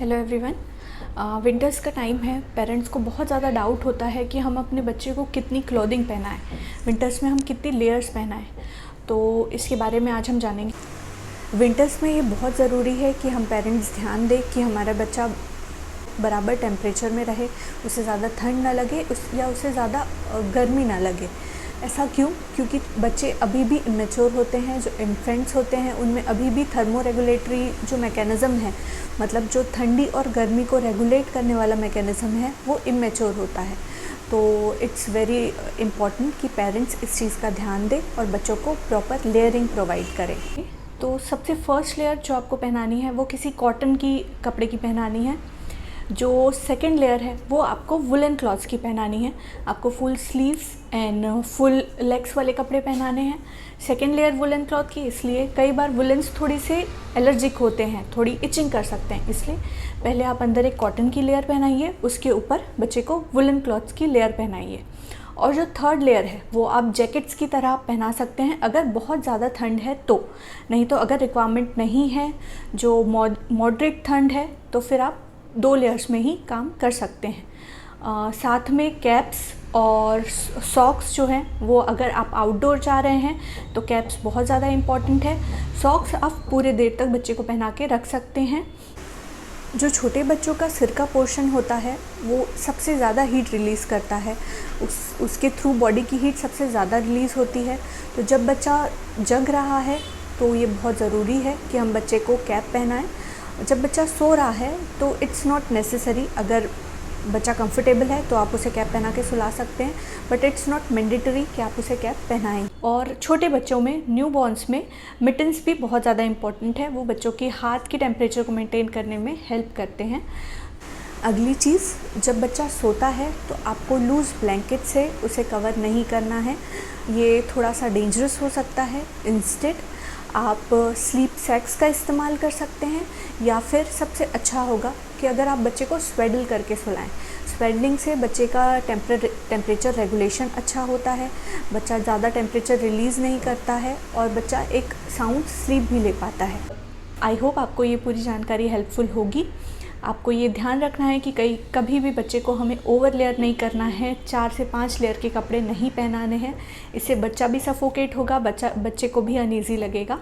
Hello everyone. Winters का time है। Parents को बहुत ज़्यादा डाउट होता है कि हम अपने बच्चे को कितनी क्लोथिंग पहनाएं, विंटर्स में हम कितनी लेयर्स पहनाएं। तो इसके बारे में आज हम जानेंगे। विंटर्स में ये बहुत ज़रूरी है कि हम पेरेंट्स ध्यान दें कि हमारा बच्चा बराबर टेम्परेचर में रहे, उसे ज़्यादा ठंड ना लगे या उसे ज़्यादा गर्मी ना लगे। ऐसा क्यों? क्योंकि बच्चे अभी भी इमेच्योर होते हैं, जो इन्फेंट्स होते हैं उनमें अभी भी थर्मो रेगुलेटरी जो मैकेनिज़्म है, मतलब जो ठंडी और गर्मी को रेगुलेट करने वाला मैकेनिज़्म है, वो इमेच्योर होता है। तो इट्स वेरी इम्पॉर्टेंट कि पेरेंट्स इस चीज़ का ध्यान दें और बच्चों को प्रॉपर लेयरिंग प्रोवाइड करें। तो सबसे फर्स्ट लेयर जो आपको पहनानी है वो किसी कॉटन की कपड़े की पहनानी है। जो सेकेंड लेयर है वो आपको वुलन क्लॉथ्स की पहनानी है। आपको full sleeves and full legs वाले कपड़े पहनाने हैं। सेकेंड लेयर वुलन क्लॉथ की इसलिए कई बार वुलन्स थोड़ी से एलर्जिक होते हैं, थोड़ी इचिंग कर सकते हैं, इसलिए पहले आप अंदर एक कॉटन की लेयर पहनाइए, उसके ऊपर बच्चे को वुलन क्लॉथ्स की लेयर पहनाइए। और जो थर्ड लेयर है वो आप जैकेट्स की तरह पहना सकते हैं अगर बहुत ज़्यादा ठंड है तो, नहीं तो अगर रिक्वायरमेंट नहीं है, जो मॉडरेट ठंड है, तो फिर आप 2 लेयर्स में ही काम कर सकते हैं। साथ में कैप्स और सॉक्स जो हैं वो अगर आप आउटडोर जा रहे हैं तो कैप्स बहुत ज़्यादा इम्पॉर्टेंट है। सॉक्स आप पूरे देर तक बच्चे को पहना के रख सकते हैं। जो छोटे बच्चों का सिर का पोर्शन होता है वो सबसे ज़्यादा हीट रिलीज़ करता है, उसके थ्रू बॉडी की हीट सबसे ज़्यादा रिलीज़ होती है। तो जब बच्चा जग रहा है तो ये बहुत ज़रूरी है कि हम बच्चे को कैप पहनाएं। जब बच्चा सो रहा है तो इट्स नॉट नेसेसरी, अगर बच्चा कंफर्टेबल है तो आप उसे कैप पहना के सुला सकते हैं, बट इट्स नॉट मैंडेटरी कि आप उसे कैप पहनाएं। और छोटे बच्चों में, न्यू बॉर्न्स में मिटन्स भी बहुत ज़्यादा इंपॉर्टेंट है। वो बच्चों के हाथ की टेम्परेचर को मेंटेन करने में हेल्प करते हैं। अगली चीज़, जब बच्चा सोता है तो आपको लूज़ ब्लैंकेट से उसे कवर नहीं करना है, ये थोड़ा सा डेंजरस हो सकता है। इंस्टेड आप स्लीप सैक्स का इस्तेमाल कर सकते हैं, या फिर सबसे अच्छा होगा कि अगर आप बच्चे को स्वेडल करके सुलाएं। स्वेडलिंग से बच्चे का टेम्परेचर रेगुलेशन अच्छा होता है, बच्चा ज़्यादा टेम्परेचर रिलीज़ नहीं करता है और बच्चा एक साउंड स्लीप भी ले पाता है। आई होप आपको ये पूरी जानकारी हेल्पफुल होगी। आपको ये ध्यान रखना है कि कभी भी बच्चे को हमें ओवर लेयर नहीं करना है, 4 से 5 लेयर के कपड़े नहीं पहनाने हैं। इससे बच्चा भी सफोकेट होगा, बच्चे को भी अनईज़ी लगेगा।